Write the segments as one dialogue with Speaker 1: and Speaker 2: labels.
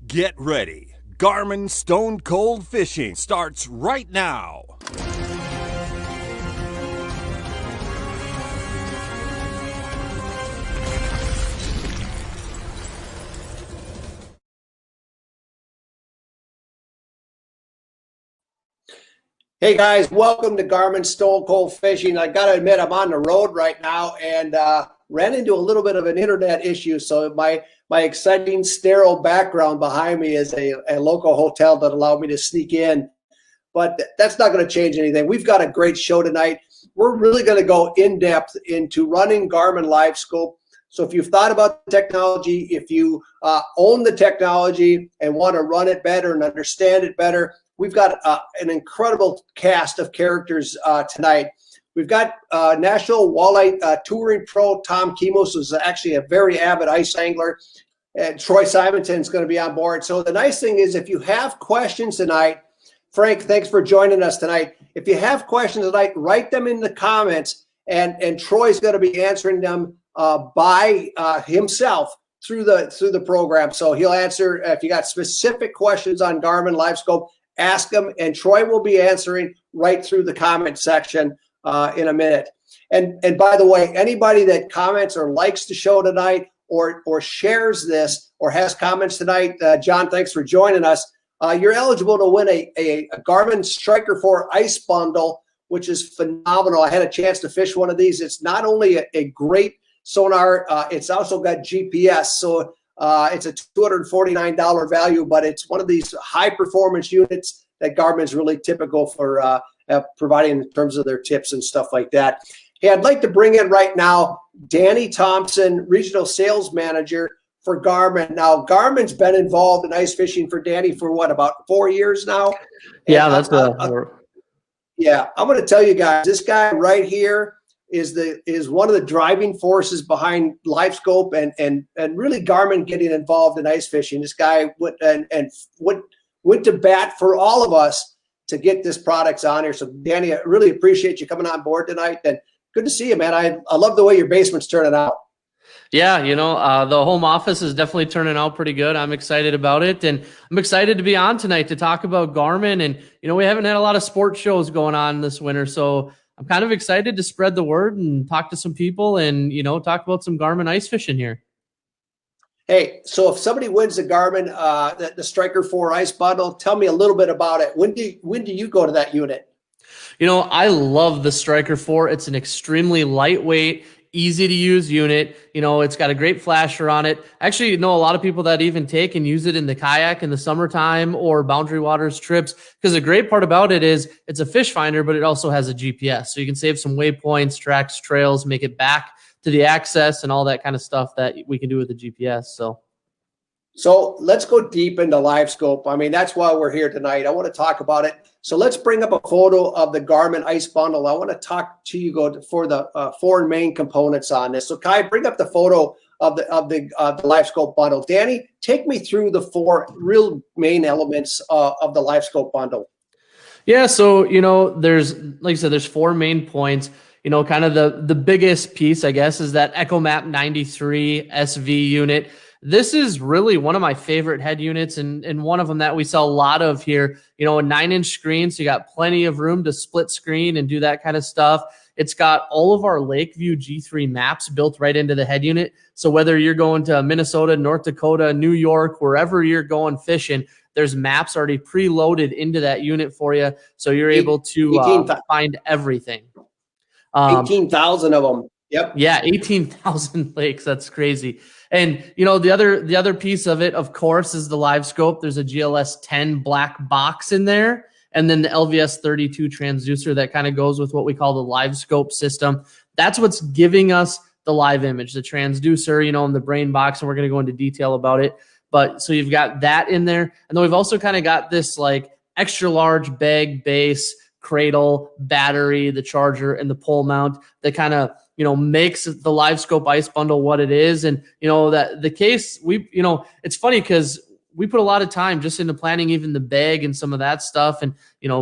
Speaker 1: Get ready. Garmin Stone Cold Fishing starts right now.
Speaker 2: Hey guys, welcome to Garmin Stone Cold Fishing. I got to admit, I'm on the road right now and ran into a little bit of an internet issue. So my exciting sterile background behind me is a local hotel that allowed me to sneak in. But that's not going to change anything. We've got a great show tonight. We're really going to go in depth into running Garmin Livescope. So if you've thought about the technology, if you own the technology and want to run it better and understand it better, we've got an incredible cast of characters tonight. We've got National Walleye Touring Pro Tom Kemos, who's actually a very avid ice angler. And Troy Simonton is going to be on board. So the nice thing is, if you have questions tonight, Frank, thanks for joining us tonight. If you have questions tonight, write them in the comments, and Troy's going to be answering them by himself through the program. So he'll answer if you got specific questions on Garmin Livescope. Ask them, and Troy will be answering right through the comment section in a minute. And by the way, anybody that comments or likes the show tonight or shares this or has comments tonight, John, thanks for joining us. You're eligible to win a Garmin Striker 4 Ice Bundle, which is phenomenal. I had a chance to fish one of these. It's not only a great sonar, it's also got GPS. So it's a $249 value, but it's one of these high performance units that Garmin's really typical for providing in terms of their tips and stuff like that. Hey, I'd like to bring in right now Danny Thompson, Regional Sales Manager for Garmin. Now, Garmin's been involved in ice fishing for Danny for what, about 4 years now?
Speaker 3: Yeah,
Speaker 2: and yeah, I'm going to tell you guys, this guy right here is one of the driving forces behind Livescope and really Garmin getting involved in ice fishing. This guy went to bat for all of us to get this product on here. So Danny, I really appreciate you coming on board tonight, and good to see you, man. I love the way your basement's turning out.
Speaker 3: Yeah, the home office is definitely turning out pretty good. I'm excited about it, and I'm excited to be on tonight to talk about Garmin. And, we haven't had a lot of sports shows going on this winter, so I'm kind of excited to spread the word and talk to some people and, talk about some Garmin ice fishing here.
Speaker 2: Hey, so if somebody wins the Garmin, the Striker 4 Ice Bundle, tell me a little bit about it. When do you go to that unit?
Speaker 3: I love the Striker 4. It's an extremely lightweight, easy to use unit. It's got a great flasher on it. Actually, a lot of people that even take and use it in the kayak in the summertime or Boundary Waters trips, because the great part about it is it's a fish finder, but it also has a GPS. So you can save some waypoints, tracks, trails, make it back to the access and all that kind of stuff that we can do with the GPS.
Speaker 2: So let's go deep into Livescope. I mean, that's why we're here tonight. I want to talk about it. So let's bring up a photo of the Garmin Ice Bundle. I want to talk to you for the four main components on this. So Kai, bring up the photo of the Livescope bundle. Danny, take me through the four real main elements of the Livescope bundle.
Speaker 3: Yeah, so there's, like I said, there's four main points. Kind of the biggest piece, I guess, is that EchoMap 93 SV unit. This is really one of my favorite head units and one of them that we sell a lot of here. A 9-inch screen, so you got plenty of room to split screen and do that kind of stuff. It's got all of our Lakeview G3 maps built right into the head unit. So whether you're going to Minnesota, North Dakota, New York, wherever you're going fishing, there's maps already preloaded into that unit for you. So you're able to find everything.
Speaker 2: 18,000 of them. Yep.
Speaker 3: Yeah, 18,000 lakes. That's crazy. And the other piece of it, of course, is the Livescope. There's a GLS 10 black box in there, and then the LVS 32 transducer that kind of goes with what we call the Livescope system. That's what's giving us the live image, the transducer, and the brain box, and we're going to go into detail about it. But so you've got that in there, and then we've also kind of got this like extra large bag base, cradle, battery, the charger, and the pole mount that kind of makes the Livescope Ice Bundle what it is. And that the case, it's funny because we put a lot of time just into planning even the bag and some of that stuff, and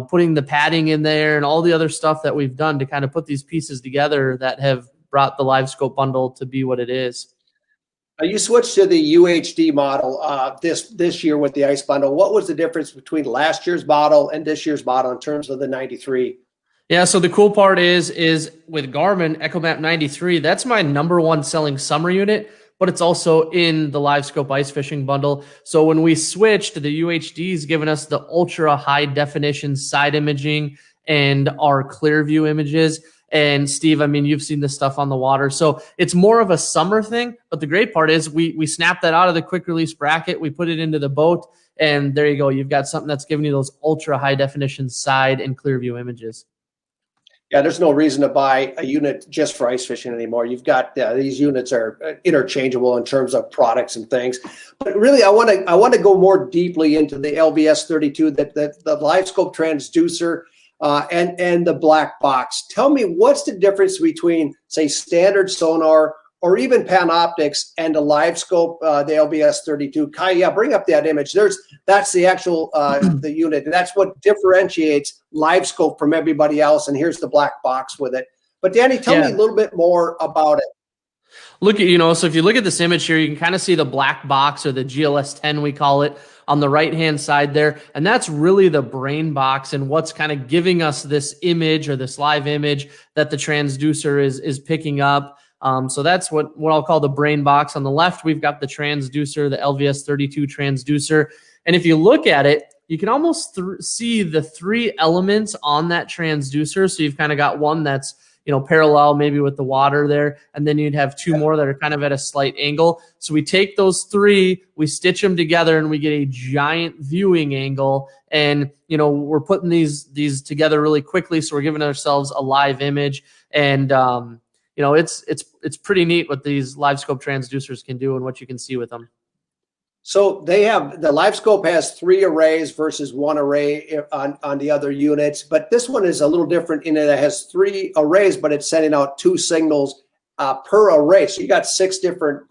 Speaker 3: putting the padding in there and all the other stuff that we've done to kind of put these pieces together that have brought the Livescope bundle to be what it is.
Speaker 2: You switched to the UHD model this year with the ice bundle. What was the difference between last year's model and this year's model in terms of the 93?
Speaker 3: Yeah, so the cool part is with Garmin EchoMap 93, that's my #1 selling summer unit, but it's also in the Livescope ice fishing bundle. So when we switched, the UHD's given us the ultra high definition side imaging and our clear view images. And Steve, I mean, you've seen this stuff on the water. So it's more of a summer thing. But the great part is we snap that out of the quick release bracket, we put it into the boat, and there you go. You've got something that's giving you those ultra high definition side and clear view images.
Speaker 2: Yeah, there's no reason to buy a unit just for ice fishing anymore. You've got these units are interchangeable in terms of products and things. But really, I want to go more deeply into the LVS 32, the Livescope transducer and the black box. Tell me, what's the difference between, say, standard sonar or even Panoptix and the Livescope, the LVS 32? Kai, yeah, bring up that image. That's the actual the unit, and that's what differentiates Livescope from everybody else. And here's the black box with it. But Danny, tell me a little bit more about it.
Speaker 3: Look at, so if you look at this image here, you can kind of see the black box, or the GLS 10, we call it, on the right-hand side there. And that's really the brain box and what's kind of giving us this image, or this live image that the transducer is picking up. So that's what I'll call the brain box. On the left, we've got the transducer, the LVS 32 transducer. And if you look at it, you can almost see the 3 elements on that transducer. So you've kind of got one that's, parallel maybe with the water there, and then you'd have 2 more that are kind of at a slight angle. So we take those 3, we stitch them together, and we get a giant viewing angle. And we're putting these together really quickly, so we're giving ourselves a live image. And it's pretty neat what these Livescope transducers can do and what you can see with them.
Speaker 2: So the Livescope has 3 arrays versus 1 array on the other units, but this one is a little different in that it has 3 arrays, but it's sending out 2 signals per array. So you got 6 different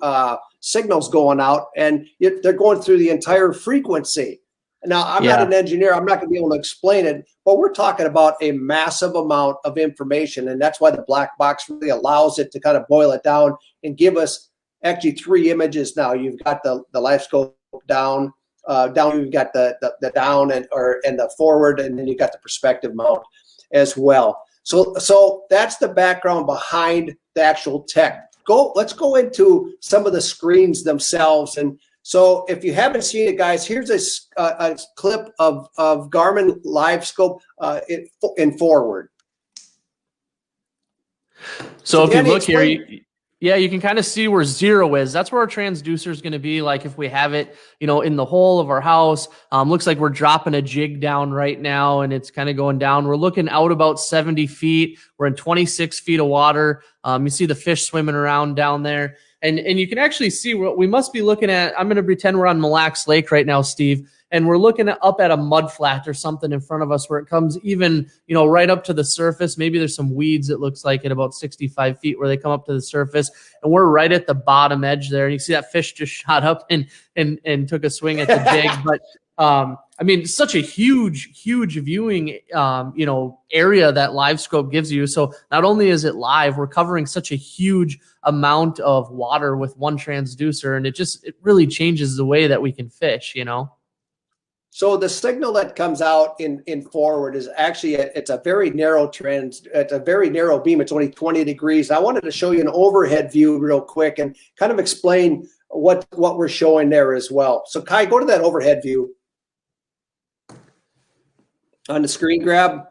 Speaker 2: signals going out, and they're going through the entire frequency. Now, I'm not an engineer. I'm not going to be able to explain it, but we're talking about a massive amount of information, and that's why the black box really allows it to kind of boil it down and give us actually 3 images now. You've got the Livescope down, you've got the down and the forward, and then you've got the perspective mount as well. So that's the background behind the actual tech. Let's go into some of the screens themselves. And so if you haven't seen it, guys, here's a clip of Garmin Livescope in forward.
Speaker 3: So if you look here, you can kind of see where 0 is. That's where our transducer is going to be. Like if we have it, in the hole of our house, looks like we're dropping a jig down right now, and it's kind of going down. We're looking out about 70 feet. We're in 26 feet of water. You see the fish swimming around down there. And you can actually see what we must be looking at. I'm going to pretend we're on Mille Lacs Lake right now, Steve, and we're looking up at a mud flat or something in front of us where it comes even, right up to the surface. Maybe there's some weeds, it looks like, at about 65 feet where they come up to the surface, and we're right at the bottom edge there. And you see that fish just shot up and took a swing at the jig. But such a huge viewing, area that Livescope gives you. So not only is it live, we're covering such a huge amount of water with one transducer, and it really changes the way that we can fish,
Speaker 2: So the signal that comes out in forward is actually it's a very narrow it's a very narrow beam. It's only 20 degrees. I wanted to show you an overhead view real quick and kind of explain what we're showing there as well. So Kai, go to that overhead view on the screen grab.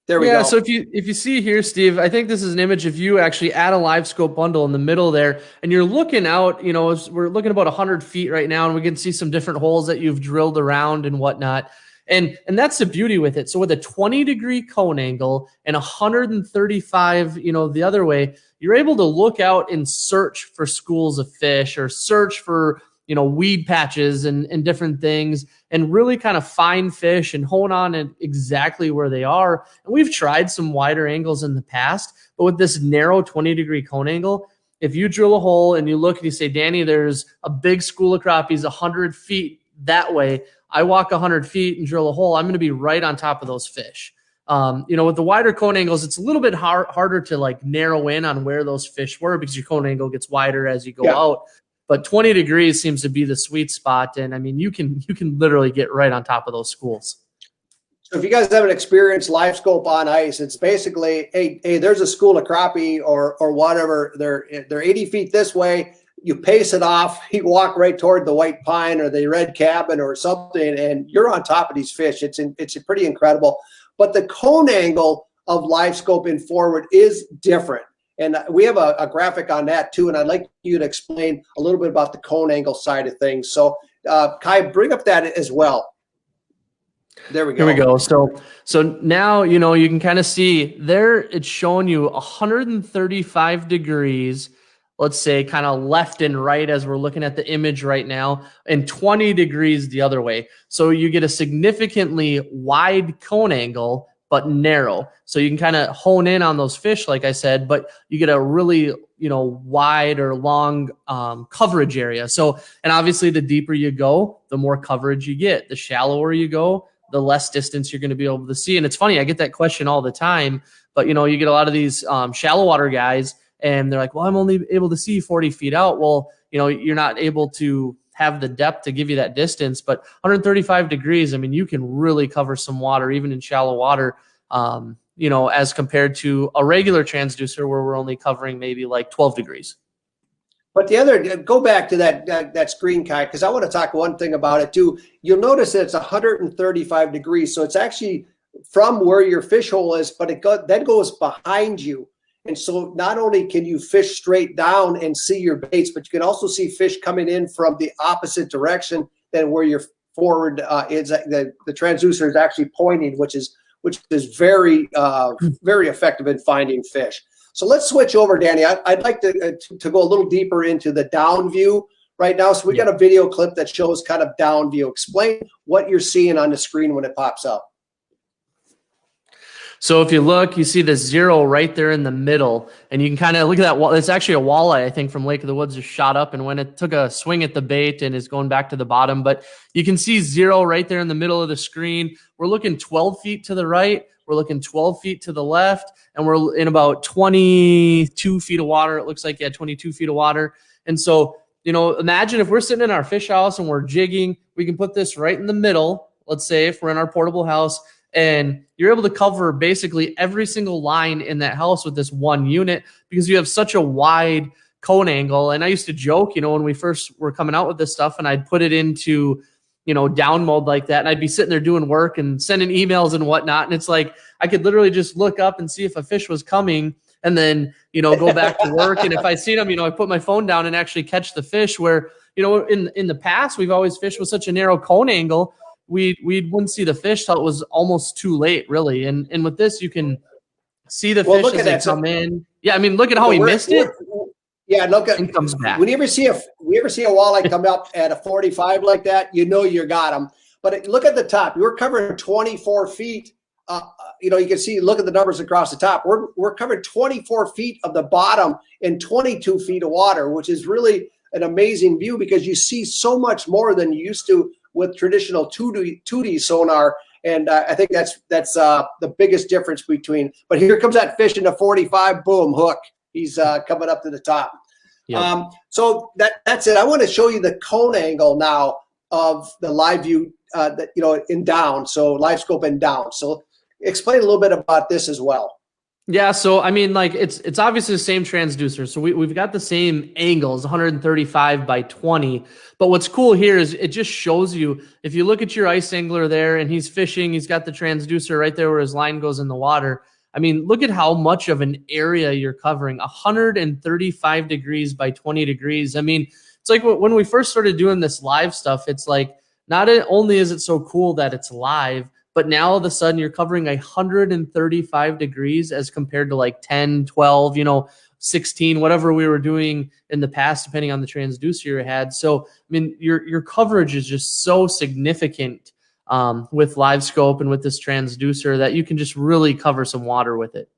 Speaker 2: There we go.
Speaker 3: So if you see here, Steve, I think this is an image of you actually at a Livescope bundle in the middle there, and you're looking out, we're looking about 100 feet right now, and we can see some different holes that you've drilled around and whatnot. And that's the beauty with it. So with a 20-degree cone angle and 135, the other way, you're able to look out and search for schools of fish, or search for, weed patches and different things, and really kind of find fish and hone on at exactly where they are. And we've tried some wider angles in the past, but with this narrow 20-degree cone angle, if you drill a hole and you look and you say, Danny, there's a big school of crappies 100 feet that way, I walk 100 feet and drill a hole, I'm going to be right on top of those fish. With the wider cone angles, it's a little bit harder to narrow in on where those fish were, because your cone angle gets wider as you go out. but 20 degrees seems to be the sweet spot. And I mean, you can literally get right on top of those schools.
Speaker 2: So if you guys haven't experienced Livescope on ice, it's basically, hey, there's a school of crappie or whatever. They're 80 feet this way. You pace it off. You walk right toward the white pine or the red cabin or something, and you're on top of these fish. It's pretty incredible. But the cone angle of Livescope in forward is different. And we have a graphic on that too. And I'd like you to explain a little bit about the cone angle side of things. So Kai, bring up that as well. There we go.
Speaker 3: Here we go. So now, you know, you can kind of see there, it's showing you 135 degrees, let's say kind of left and right as we're looking at the image right now, and 20 degrees the other way. So you get a significantly wide cone angle, but narrow. So you can kind of hone in on those fish, like I said, but you get a really, you know, wide or long coverage area. So, and obviously the deeper you go, the more coverage you get. The shallower you go, the less distance you're going to be able to see. And it's funny, I get that question all the time, but you know, you get a lot of these shallow water guys and they're like, well, I'm only able to see 40 feet out. Well, you know, you're not able to have the depth to give you that distance, but 135 degrees, I mean, you can really cover some water, even in shallow water, you know, as compared to a regular transducer where we're only covering maybe like 12 degrees.
Speaker 2: But the other, go back to that screen, Kai, because I want to talk one thing about it too. You'll notice that it's 135 degrees. So it's actually from where your fish hole is, but that goes behind you. And so not only can you fish straight down and see your baits, but you can also see fish coming in from the opposite direction than where your forward is. The transducer is actually pointing, which is very, very effective in finding fish. So let's switch over, Danny. I'd like to go a little deeper into the down view right now. So we got a video clip that shows kind of down view. Explain what you're seeing on the screen when it pops up.
Speaker 3: So if you look, you see the 0 right there in the middle, and you can kind of look at that. It's actually a walleye, I think, from Lake of the Woods, just shot up, and when it took a swing at the bait and is going back to the bottom. But you can see 0 right there in the middle of the screen. We're looking 12 feet to the right. We're looking 12 feet to the left, and we're in about 22 feet of water. It looks like, yeah, 22 feet of water. And so, you know, imagine if we're sitting in our fish house and we're jigging, we can put this right in the middle. Let's say if we're in our portable house, and you're able to cover basically every single line in that house with this one unit because you have such a wide cone angle. And I used to joke, you know, when we first were coming out with this stuff and I'd put it into, you know, down mode like that, and I'd be sitting there doing work and sending emails and whatnot. And it's like, I could literally just look up and see if a fish was coming and then, you know, go back to work. And if I see them, you know, I put my phone down and actually catch the fish where, you know, in the past, we've always fished with such a narrow cone angle. We wouldn't see the fish till it was almost too late, really. And with this, you can see the fish as they come in. Yeah, I mean, look at how he missed it.
Speaker 2: Yeah, look at
Speaker 3: and comes back.
Speaker 2: When you ever see a walleye come up at a 45 like that, you know you got him. But look at the top. You're covering 24 feet. You know, you can see. Look at the numbers across the top. We're covering 24 feet of the bottom and 22 feet of water, which is really an amazing view because you see so much more than you used to with traditional 2D sonar, and I think that's the biggest difference between. But here comes that fish in the 45, boom, hook. He's coming up to the top. Yep. So that's it. I want to show you the cone angle now of the live view, that you know, in down. So Livescope and down. So explain a little bit about this as well.
Speaker 3: Yeah, so I mean, like it's obviously the same transducer. So we've got the same angles, 135 by 20. But what's cool here is it just shows you, if you look at your ice angler there and he's fishing, he's got the transducer right there where his line goes in the water. I mean, look at how much of an area you're covering, 135 degrees by 20 degrees. I mean, it's like when we first started doing this live stuff, it's like not only is it so cool that it's live, but now all of a sudden you're covering 135 degrees as compared to like 10, 12, you know, 16, whatever we were doing in the past, depending on the transducer you had. So, I mean, your coverage is just so significant with Livescope and with this transducer that you can just really cover some water with it.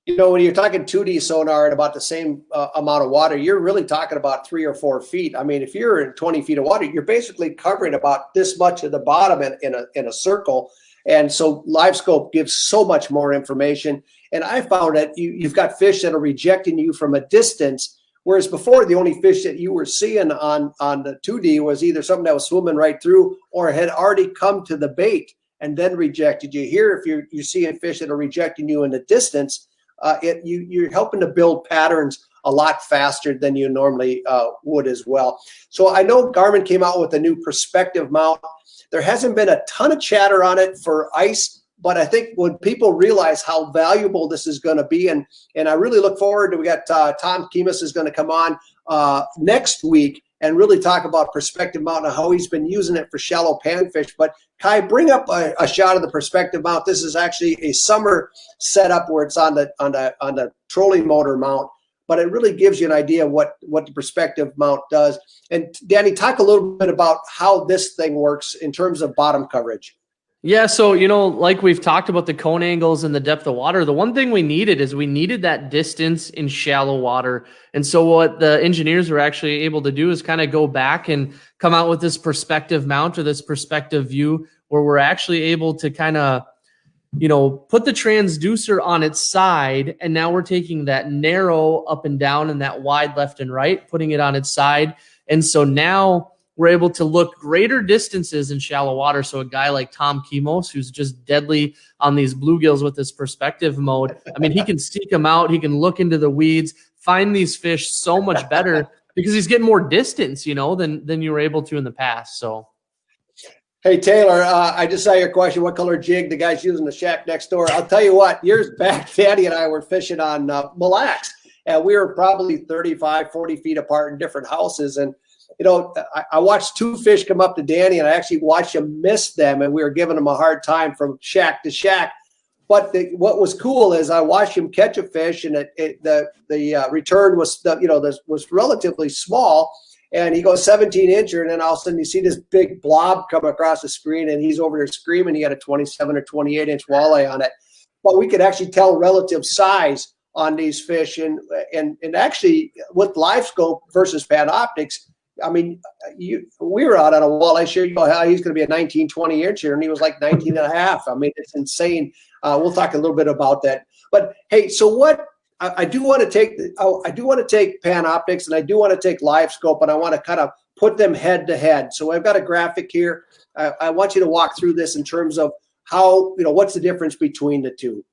Speaker 2: You know, when you're talking 2D sonar and about the same amount of water, you're really talking about 3 or 4 feet. I mean, if you're in 20 feet of water, you're basically covering about this much of the bottom in a circle. And so Livescope gives so much more information. And I found that you've got fish that are rejecting you from a distance Whereas before, the only fish that you were seeing on the 2D was either something that was swimming right through or had already come to the bait and then rejected you. Here, if you're seeing fish that are rejecting you in the distance, you're helping to build patterns a lot faster than you normally would as well. So I know Garmin came out with a new perspective mount. There hasn't been a ton of chatter on it for ice, but I think when people realize how valuable this is going to be, and I really look forward to, we got Tom Kemos is going to come on next week and really talk about perspective mount and how he's been using it for shallow panfish. But Kai, bring up a shot of the perspective mount. This is actually a summer setup where it's on the trolling motor mount, but it really gives you an idea of what the perspective mount does. And Danny, talk a little bit about how this thing works in terms of bottom coverage.
Speaker 3: Yeah, so, you know, like we've talked about the cone angles and the depth of water, the one thing we needed that distance in shallow water. And so what the engineers were actually able to do is kind of go back and come out with this perspective mount or this perspective view where we're actually able to kind of, you know, put the transducer on its side. And now we're taking that narrow up and down and that wide left and right, putting it on its side. And so now we're able to look greater distances in shallow water. So a guy like Tom Kemos, who's just deadly on these bluegills with this perspective mode, I mean, he can seek them out. He can look into the weeds, find these fish so much better because he's getting more distance, you know, than you were able to in the past. So.
Speaker 2: Hey, Taylor, I just saw your question. What color jig the guy's using the shack next door? I'll tell you what, years back, Danny and I were fishing on Mille Lacs, and we were probably 35, 40 feet apart in different houses. And you know, I watched two fish come up to Danny, and I actually watched him miss them, and we were giving him a hard time from shack to shack. But what was cool is I watched him catch a fish, and the return was, was relatively small, and he goes 17-incher, and then all of a sudden you see this big blob come across the screen, and he's over there screaming. He had a 27 or 28-inch walleye on it. But we could actually tell relative size on these fish, and actually with Livescope versus Panoptix, I mean, we were out on a walleye share. You know how he's going to be a 19, 20-incher, and he was like 19 and a half. I mean, it's insane. We'll talk a little bit about that. But hey, so what I do want to take, Panoptix, and I do want to take Livescope, and I want to kind of put them head to head. So I've got a graphic here. I want you to walk through this in terms of how, what's the difference between the two.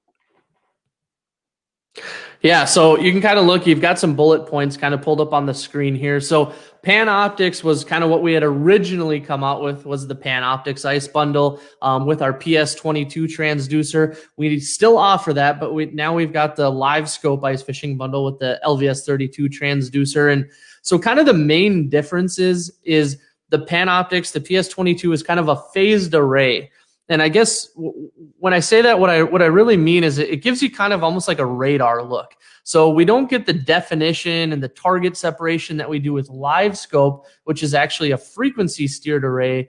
Speaker 3: Yeah, so you can kind of look, you've got some bullet points kind of pulled up on the screen here. So Panoptix was kind of what we had originally come out with, was the Panoptix ice bundle with our PS22 transducer. We still offer that, but now we've got the Livescope ice fishing bundle with the LVS32 transducer. And so kind of the main differences is the Panoptix, the PS22 is kind of a phased array. And I guess when I say that, what I really mean is it gives you kind of almost like a radar look. So we don't get the definition and the target separation that we do with Livescope, which is actually a frequency steered array.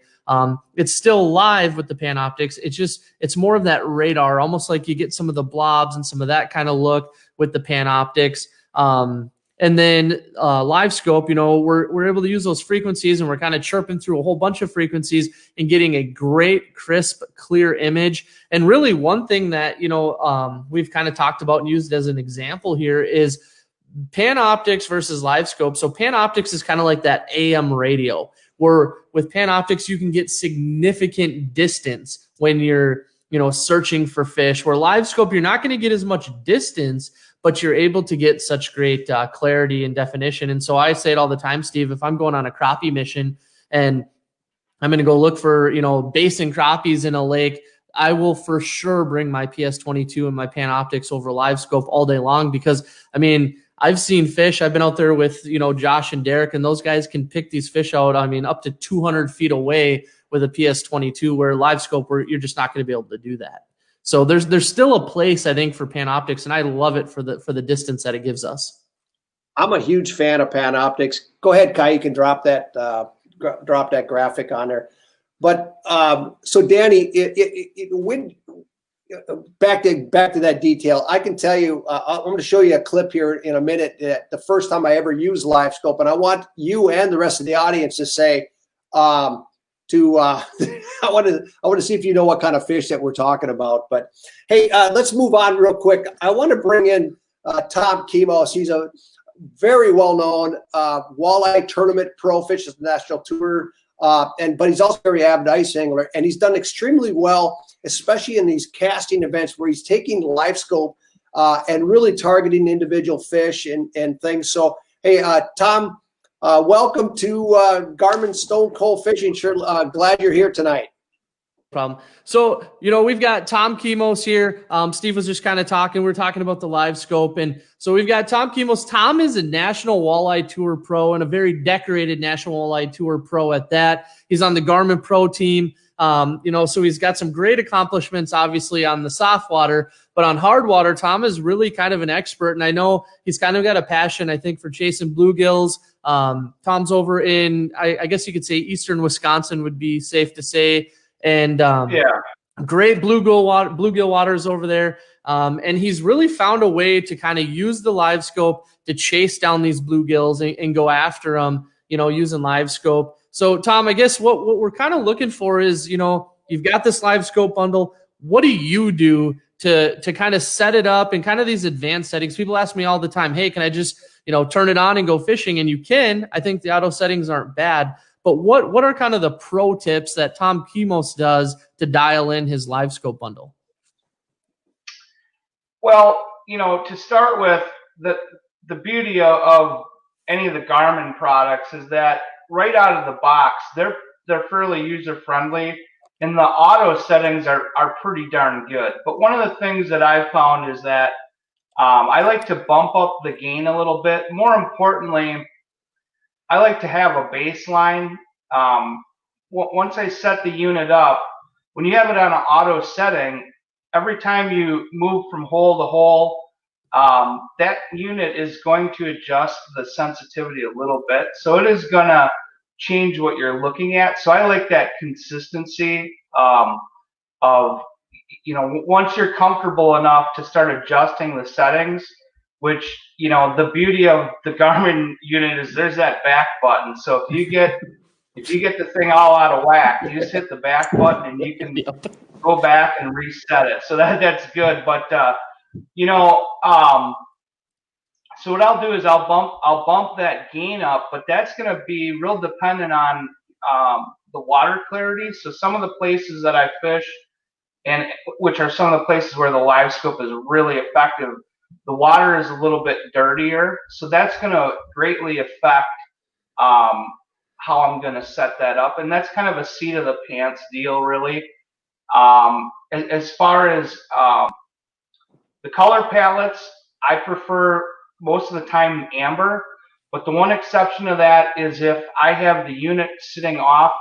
Speaker 3: It's still live with the Panoptix. It's more of that radar, almost like you get some of the blobs and some of that kind of look with the Panoptix. And then Livescope, we're able to use those frequencies, and we're kind of chirping through a whole bunch of frequencies and getting a great, crisp, clear image. And really one thing that, we've kind of talked about and used as an example here is Panoptix versus Livescope. So Panoptix is kind of like that AM radio, where with Panoptix, you can get significant distance when you're, searching for fish, where Livescope, you're not going to get as much distance, but you're able to get such great clarity and definition. And so I say it all the time, Steve, if I'm going on a crappie mission and I'm going to go look for, basin crappies in a lake, I will for sure bring my PS22 and my Panoptix over Livescope all day long, because, I've seen fish. I've been out there with, Josh and Derek, and those guys can pick these fish out, up to 200 feet away with a PS22, where Livescope, where you're just not going to be able to do that. So there's still a place, I think, for Panoptix, and I love it for the distance that it gives us.
Speaker 2: I'm a huge fan of Panoptix. Go ahead, Kai. You can drop that graphic on there. But so Danny, back to that detail, I can tell you. I'm going to show you a clip here in a minute. The first time I ever used Livescope, and I want you and the rest of the audience to say. I want to see if you know what kind of fish that we're talking about. But hey, let's move on real quick. I want to bring in Tom Kemos. He's very well known walleye tournament pro, fishes the national tour, but he's also very avid ice angler, and he's done extremely well, especially in these casting events where he's taking Livescope and really targeting individual fish and things. So, hey, Tom, welcome to Garmin Stone Cold Fishing. Sure, glad you're here tonight.
Speaker 3: Problem. So, we've got Tom Kemos here. Steve was just kind of talking. We're talking about the Livescope. And so we've got Tom Kemos. Tom is a National Walleye Tour pro and a very decorated National Walleye Tour pro at that. He's on the Garmin Pro team. So he's got some great accomplishments, obviously, on the soft water. But on hard water, Tom is really kind of an expert. And I know he's kind of got a passion, I think, for chasing bluegills. Tom's over in, I guess you could say, eastern Wisconsin would be safe to say. And great bluegill waters over there. And he's really found a way to kind of use the Livescope to chase down these bluegills and go after them, using Livescope. So, Tom, I guess what we're kind of looking for is, you've got this Livescope bundle. What do you do to kind of set it up and kind of these advanced settings? People ask me all the time, hey, can I just, turn it on and go fishing? And you can. I think the auto settings aren't bad. But what are kind of the pro tips that Tom Kemos does to dial in his Livescope bundle?
Speaker 4: Well, to start with, the beauty of any of the Garmin products is that right out of the box, they're fairly user-friendly, and the auto settings are pretty darn good. But one of the things that I've found is that I like to bump up the gain a little bit. More importantly, I like to have a baseline. Once I set the unit up, when you have it on an auto setting, every time you move from hole to hole, that unit is going to adjust the sensitivity a little bit. So it is going to change what you're looking at. So I like that consistency of, once you're comfortable enough to start adjusting the settings, which, the beauty of the Garmin unit is there's that back button. So if you get the thing all out of whack, you just hit the back button and you can go back and reset it. So that's good. But so what I'll do is I'll bump that gain up, but that's going to be real dependent on the water clarity. So some of the places that I fish, and which are some of the places where the Livescope is really effective, the water is a little bit dirtier, so that's going to greatly affect how I'm going to set that up, and that's kind of a seat of the pants deal, really. As far as the color palettes, I prefer most of the time amber, but the one exception to that is if I have the unit sitting off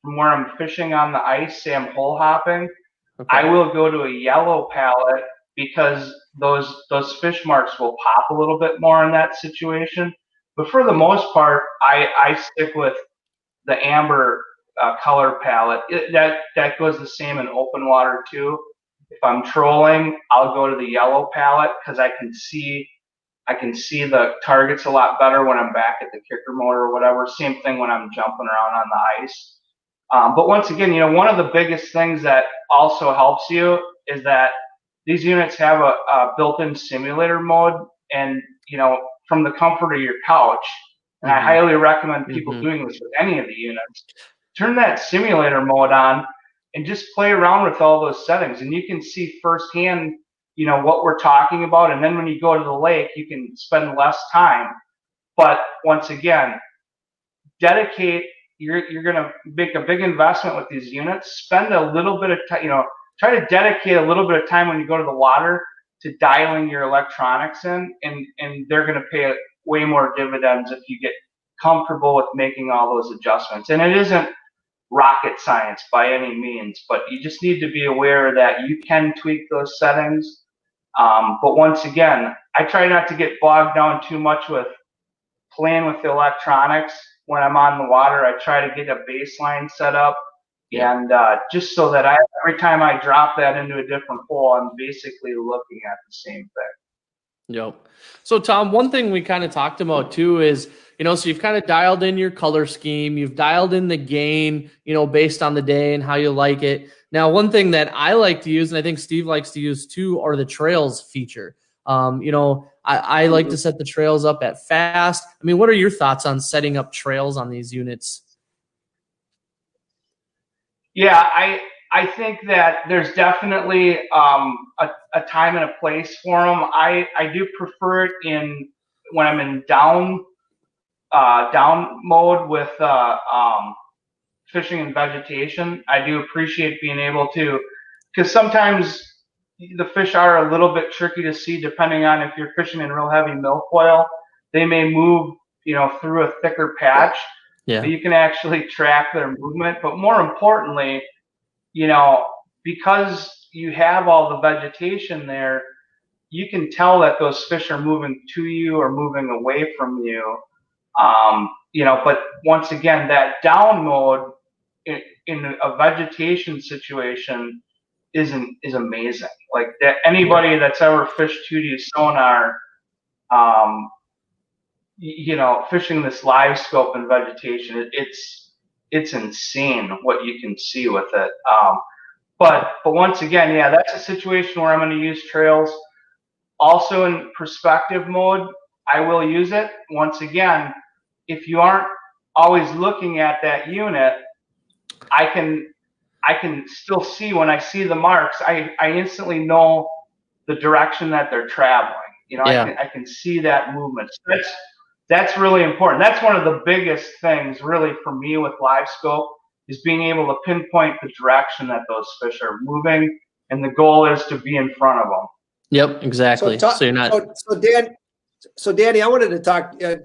Speaker 4: from where I'm fishing on the ice, say I'm hole hopping, okay, I will go to a yellow palette because those fish marks will pop a little bit more in that situation. But for the most part, I stick with the amber color palette. That goes the same in open water too. If I'm trolling, I'll go to the yellow palette because I can see the targets a lot better when I'm back at the kicker motor or whatever. Same thing when I'm jumping around on the ice. But once again, one of the biggest things that also helps you is that these units have a built-in simulator mode, and from the comfort of your couch. And I highly recommend people doing this with any of the units. Turn that simulator mode on and just play around with all those settings, and you can see firsthand, what we're talking about. And then when you go to the lake, you can spend less time. But once again, dedicate. You're going to make a big investment with these units. Spend a little bit of time, try to dedicate a little bit of time when you go to the water to dialing your electronics in, and they're going to pay way more dividends if you get comfortable with making all those adjustments. And it isn't rocket science by any means, but you just need to be aware that you can tweak those settings. But once again, I try not to get bogged down too much with playing with the electronics. When I'm on the water, I try to get a baseline set up, and just so that every time I drop that into a different hole, I'm basically looking at the same thing.
Speaker 3: Yep. So, Tom, one thing we kind of talked about too is, so you've kind of dialed in your color scheme, you've dialed in the gain, based on the day and how you like it. Now, one thing that I like to use, and I think Steve likes to use too, are the trails feature. I like to set the trails up at fast. I mean, what are your thoughts on setting up trails on these units?
Speaker 4: Yeah, I think that there's definitely a time and a place for them. I do prefer it when I'm in down mode with fishing and vegetation. I do appreciate being able to, because sometimes the fish are a little bit tricky to see depending on if you're fishing in real heavy milfoil. They may move, through a thicker patch.
Speaker 3: Yeah.
Speaker 4: So you can actually track their movement. But more importantly, because you have all the vegetation there, you can tell that those fish are moving to you or moving away from you. But once again, that down mode in a vegetation situation is amazing. Like that, anybody that's ever fished 2D sonar, fishing this Livescope in vegetation, it's insane what you can see with it. But once again, yeah, that's a situation where I'm going to use trails. Also in perspective mode, I will use it. Once again, if you aren't always looking at that unit, I can still see when I see the marks. I instantly know the direction that they're traveling. I can see that movement. So that's really important. That's one of the biggest things, really, for me with Livescope, is being able to pinpoint the direction that those fish are moving, and the goal is to be in front of them.
Speaker 3: Yep, exactly. So you're not.
Speaker 2: So Danny, I wanted to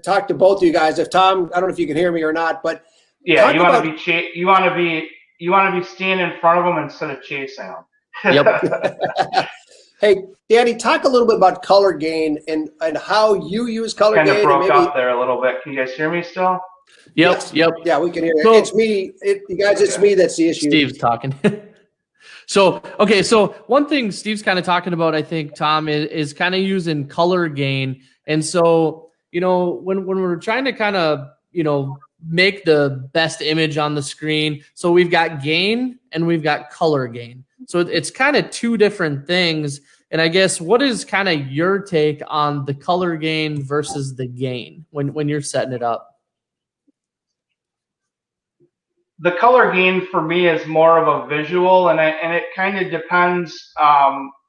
Speaker 2: talk to both of you guys. If Tom, I don't know if you can hear me or not, but
Speaker 4: yeah, you want to be standing in front of them instead of chasing them.
Speaker 3: Yep.
Speaker 2: Hey, Danny, talk a little bit about color gain and how you use color gain.
Speaker 4: Kind of broke up there a little bit. Can you guys hear me still?
Speaker 3: Yep.
Speaker 2: Yes.
Speaker 3: Yep.
Speaker 2: Yeah, we can hear you. It's me. You guys, it's me that's the issue.
Speaker 3: Steve's talking. So one thing Steve's kind of talking about, I think, Tom, is kind of using color gain. And so, when we're trying to kind of, make the best image on the screen, so we've got gain and we've got color gain. So it's kind of two different things. And I guess, what is kind of your take on the color gain versus the gain when you're setting it up?
Speaker 4: The color gain for me is more of a visual, and it kind of depends.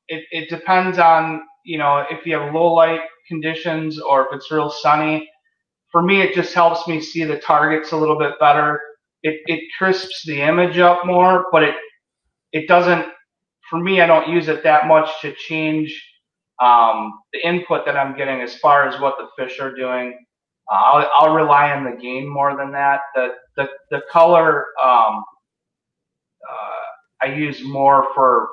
Speaker 4: It depends on if you have low light conditions or if it's real sunny. For me, it just helps me see the targets a little bit better. It crisps the image up more, but it doesn't. For me, I don't use it that much to change the input that I'm getting as far as what the fish are doing. I'll rely on the gain more than that. The color I use more for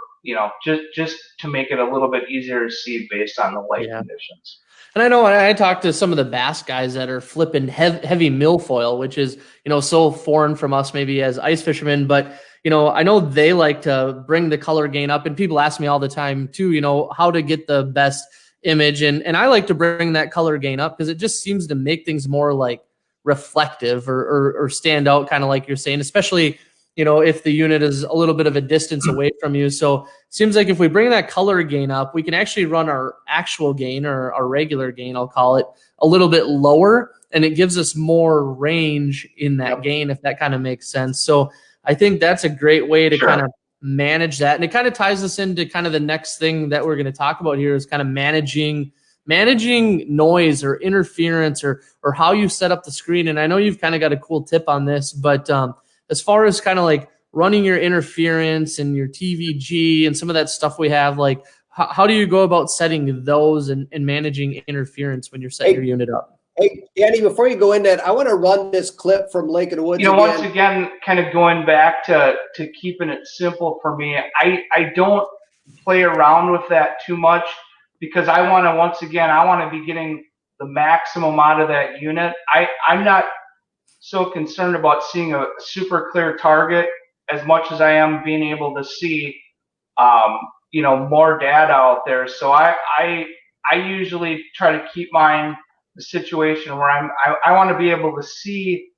Speaker 4: just to make it a little bit easier to see based on the light conditions.
Speaker 3: And I know I talked to some of the bass guys that are flipping heavy milfoil, which is so foreign from us maybe as ice fishermen, but I know they like to bring the color gain up, and people ask me all the time too, how to get the best image, and I like to bring that color gain up because it just seems to make things more like reflective or stand out, kind of like you're saying, especially if the unit is a little bit of a distance away from you. So it seems like if we bring that color gain up, we can actually run our actual gain, or our regular gain, I'll call it, a little bit lower, and it gives us more range in that gain, if that kind of makes sense. So I think that's a great way to kind of manage that. And it kind of ties us into kind of the next thing that we're going to talk about here, is kind of managing noise or interference or how you set up the screen. And I know you've kind of got a cool tip on this, but as far as kind of like running your interference and your TVG and some of that stuff we have, like how do you go about setting those and managing interference when you're setting your unit up?
Speaker 2: Hey, Danny, before you go in that, I want to run this clip from Lake of the Woods again.
Speaker 4: Once again, kind of going back to keeping it simple for me, I don't play around with that too much, because I want to be getting the maximum out of that unit. I'm not so concerned about seeing a super clear target as much as I am being able to see, more data out there. So I usually try to keep mine the situation where I want to be able to see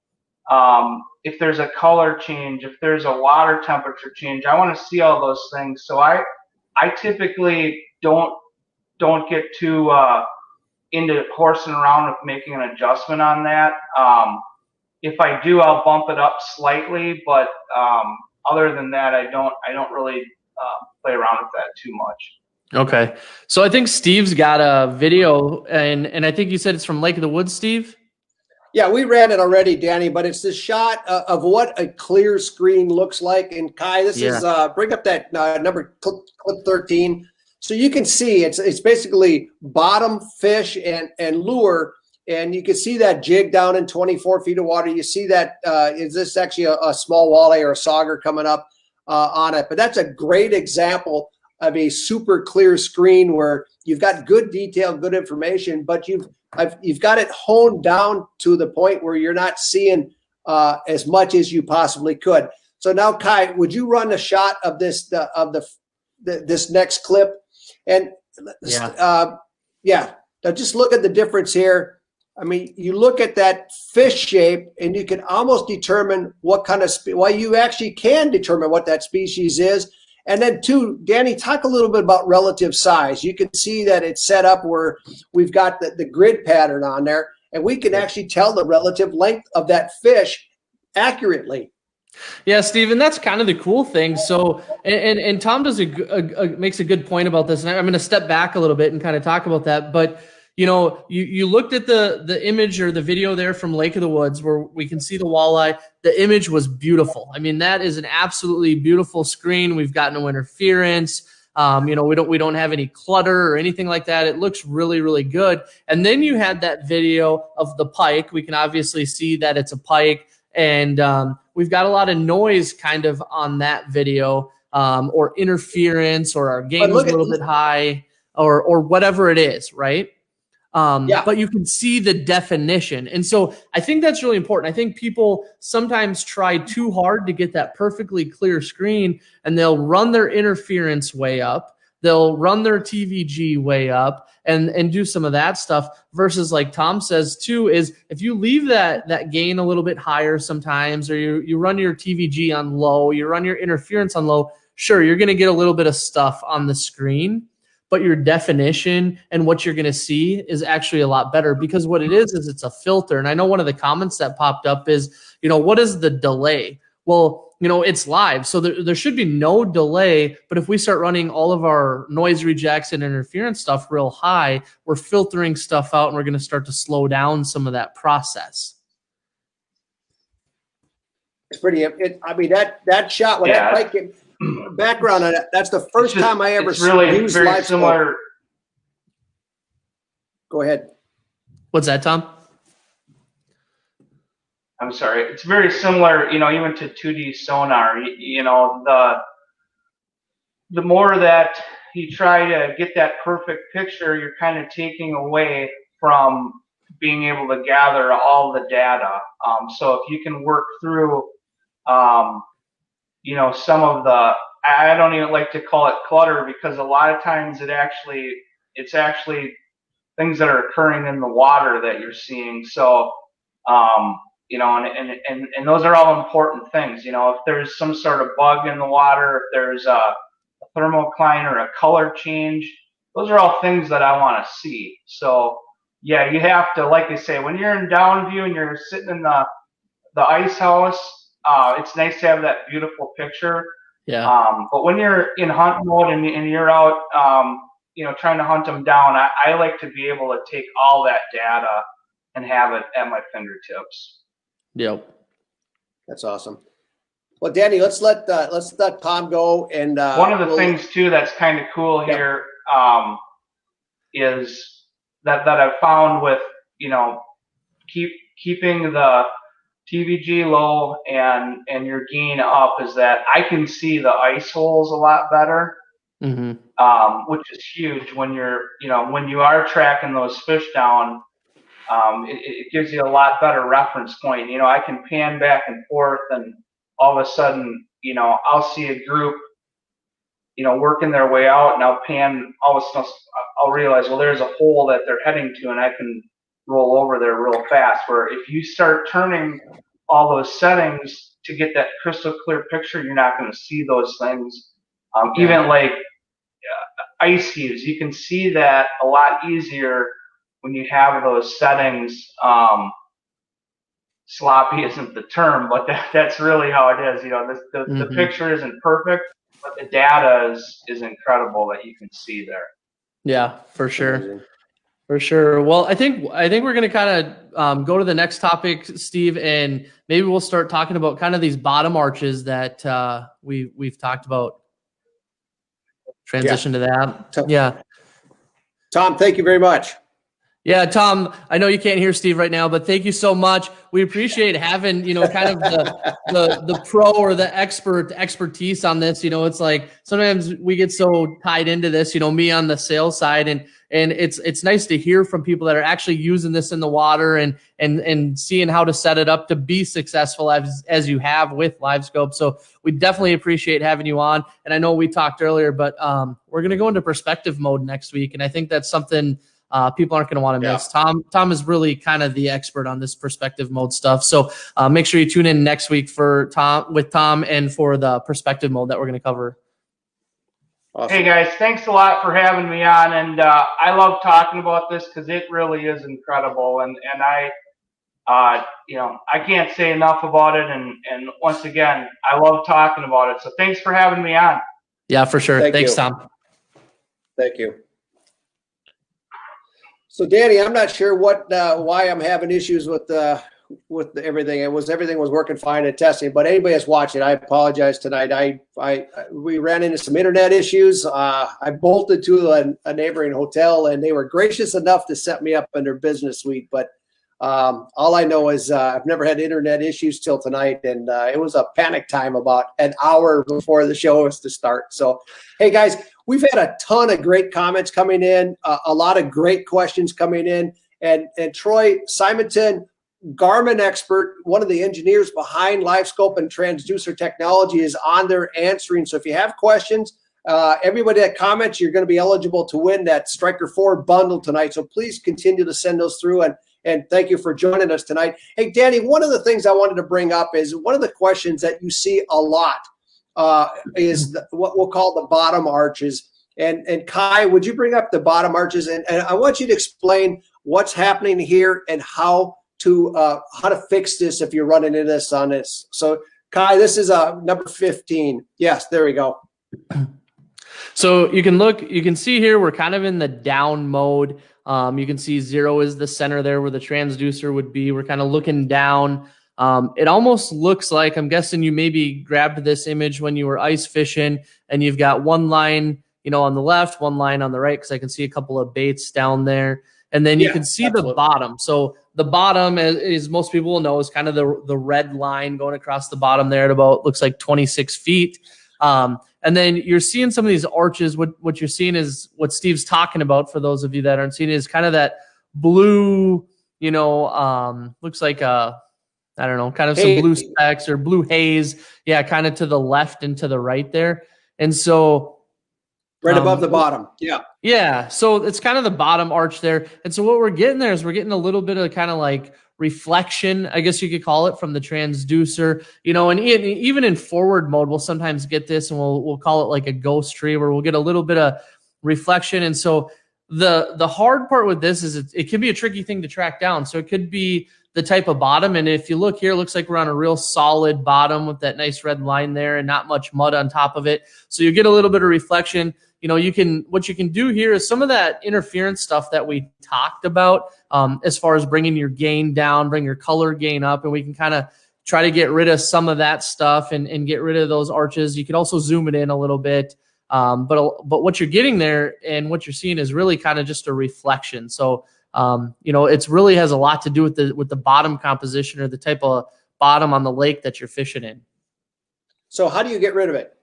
Speaker 4: if there's a color change, if there's a water temperature change. I want to see all those things. So I typically don't get too into horsing around with making an adjustment on that. If I do, I'll bump it up slightly, but other than that, I don't really play around with that too much.
Speaker 3: Okay. So I think Steve's got a video, and I think you said it's from Lake of the Woods, Steve?
Speaker 2: Yeah, we ran it already, Danny, but it's the shot of what a clear screen looks like. And Kai, this is, bring up that number, clip 13. So you can see it's basically bottom, fish, and lure. And you can see that jig down in 24 feet of water. You see that, is this actually a small walleye or a sauger coming up on it? But that's a great example of a super clear screen where you've got good detail, good information, but you've got it honed down to the point where you're not seeing as much as you possibly could. So now, Kai, would you run a shot of this this next clip? And now just look at the difference here. I mean, you look at that fish shape, and you can almost determine what kind of you actually can determine what that species is. And then two, Danny, talk a little bit about relative size. You can see that it's set up where we've got the grid pattern on there, and we can actually tell the relative length of that fish accurately.
Speaker 3: Yeah, Steven, that's kind of the cool thing. So, and Tom does makes a good point about this, and I'm going to step back a little bit and kind of talk about that. But you know, you looked at the image or the video there from Lake of the Woods where we can see the walleye. The image was beautiful. I mean, that is an absolutely beautiful screen. We've got no interference. You know, we don't have any clutter or anything like that. It looks really, really good. And then you had that video of the pike. We can obviously see that it's a pike, and we've got a lot of noise kind of on that video, or interference, or our gain was a little bit high, or whatever it is, right? But you can see the definition. And so I think that's really important. I think people sometimes try too hard to get that perfectly clear screen, and they'll run their interference way up. They'll run their TVG way up and do some of that stuff, versus, like Tom says too, is if you leave that gain a little bit higher sometimes, or you run your TVG on low, you run your interference on low, sure, you're going to get a little bit of stuff on the screen, but your definition and what you're going to see is actually a lot better, because what it is it's a filter. And I know one of the comments that popped up is, you know, what is the delay? Well, you know, it's live, so there should be no delay. But if we start running all of our noise rejects and interference stuff real high, we're filtering stuff out, and we're going to start to slow down some of that process.
Speaker 2: It's pretty. I mean, that shot when that pike came, background on it. That's the first time I ever used Livescope.
Speaker 4: Similar.
Speaker 2: Go ahead.
Speaker 3: What's that, Tom?
Speaker 4: I'm sorry. It's very similar, you know, even to 2D sonar. You know, the more that you try to get that perfect picture, you're kind of taking away from being able to gather all the data. So if you can work through, you know, some of the, I don't even like to call it clutter, because a lot of times it's actually things that are occurring in the water that you're seeing. So, you know, and those are all important things. You know, if there's some sort of bug in the water, if there's a thermocline or a color change, those are all things that I want to see. So yeah, you have to, like they say, when you're in down view and you're sitting in the ice house, it's nice to have that beautiful picture.
Speaker 3: Yeah.
Speaker 4: But when you're in hunt mode and you're out, you know, trying to hunt them down, I like to be able to take all that data and have it at my fingertips.
Speaker 3: Yep.
Speaker 2: That's awesome. Well, Danny, let's let Tom go. And
Speaker 4: one of the things too that's kind of cool here is that I've found with, you know, keeping the TVG low and your gain up, is that I can see the ice holes a lot better, which is huge when when you are tracking those fish down. It gives you a lot better reference point. You know, I can pan back and forth, and all of a sudden, you know, I'll see a group, you know, working their way out, and I'll pan. All of a sudden, I'll realize, well, there's a hole that they're heading to, and I can roll over there real fast. Where if you start turning all those settings to get that crystal clear picture, you're not going to see those things. Even like ice heaves, you can see that a lot easier when you have those settings, sloppy isn't the term, but that's really how it is. You know, the picture isn't perfect, but the data is incredible that you can see there.
Speaker 3: Yeah, for sure. For sure. Well, I think we're going to kind of go to the next topic, Steve, and maybe we'll start talking about kind of these bottom arches that we've talked about. Transition to that. Yeah.
Speaker 2: Tom, thank you very much.
Speaker 3: Yeah, Tom, I know you can't hear Steve right now, but thank you so much. We appreciate having, you know, kind of the pro or the expertise on this. You know, it's like sometimes we get so tied into this, you know, me on the sales side, and it's nice to hear from people that are actually using this in the water and seeing how to set it up to be successful as you have with Livescope. So we definitely appreciate having you on. And I know we talked earlier, but we're going to go into perspective mode next week. And I think that's something people aren't going to want to miss. Tom is really kind of the expert on this perspective mode stuff. So make sure you tune in next week for Tom and for the perspective mode that we're going to cover.
Speaker 2: Awesome.
Speaker 4: Hey guys, thanks a lot for having me on, and I love talking about this because it really is incredible, and I you know, I can't say enough about it, and once again, I love talking about it. So thanks for having me on.
Speaker 3: Yeah, for sure. Thanks, Tom.
Speaker 2: Thank you. So Danny, I'm not sure why I'm having issues with everything. Everything was working fine at testing, but anybody that's watching, I apologize tonight. We ran into some internet issues. I bolted to a neighboring hotel, and they were gracious enough to set me up in their business suite. But all I know is I've never had internet issues till tonight, and it was a panic time about an hour before the show was to start. So, hey guys, we've had a ton of great comments coming in, a lot of great questions coming in, and Troy Simonton, Garmin expert, one of the engineers behind Livescope and transducer technology, is on there answering. So if you have questions, everybody that comments, you're going to be eligible to win that Striker 4 bundle tonight. So please continue to send those through, and thank you for joining us tonight. Hey, Danny, one of the things I wanted to bring up is one of the questions that you see a lot is what we'll call the bottom arches. And Kai, would you bring up the bottom arches? And I want you to explain what's happening here and how to fix this if you're running into this on this. So Kai, this is number 15. Yes, there we go.
Speaker 3: So you can see here, we're kind of in the down mode. You can see 0 is the center there where the transducer would be. We're kind of looking down. It almost looks like, I'm guessing you maybe grabbed this image when you were ice fishing, and you've got one line, you know, on the left, one line on the right, because I can see a couple of baits down there. And then you can see the bottom. So the bottom, as most people will know, is kind of the red line going across the bottom there at about, looks like 26 feet. And then you're seeing some of these arches. What you're seeing is what Steve's talking about, for those of you that aren't seeing it, is kind of that blue, you know, looks like I don't know, kind of some blue specks or blue haze. Yeah, kind of to the left and to the right there. And so
Speaker 2: right above the bottom. Yeah.
Speaker 3: Yeah. So it's kind of the bottom arch there. And so what we're getting there is we're getting a little bit of kind of like reflection, I guess you could call it, from the transducer, you know, and even in forward mode, we'll sometimes get this, and we'll call it like a ghost tree, where we'll get a little bit of reflection. And so the hard part with this is it can be a tricky thing to track down. So it could be the type of bottom. And if you look here, it looks like we're on a real solid bottom with that nice red line there and not much mud on top of it. So you get a little bit of reflection. You know, what you can do here is some of that interference stuff that we talked about, as far as bringing your gain down, bring your color gain up, and we can kind of try to get rid of some of that stuff and get rid of those arches. You can also zoom it in a little bit. But what you're getting there and what you're seeing is really kind of just a reflection. So, you know, it's really has a lot to do with the bottom composition or the type of bottom on the lake that you're fishing in.
Speaker 2: So how do you get rid of it?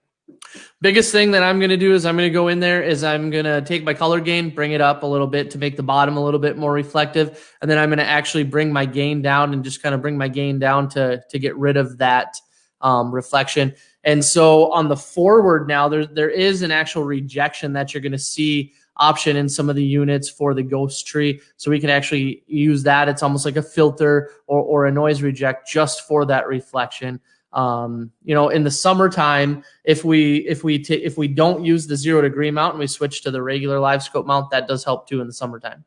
Speaker 3: Biggest thing that I'm going to do is I'm going to go in there is I'm going to take my color gain, bring it up a little bit to make the bottom a little bit more reflective. And then I'm going to actually bring my gain down and just kind of bring my gain down to get rid of that reflection. And so on the forward now, there is an actual rejection that you're going to see option in some of the units for the ghost tree. So we can actually use that. It's almost like a filter or a noise reject just for that reflection. You know, in the summertime, if we don't use the 0 degree mount and we switch to the regular Livescope mount, that does help too in the summertime.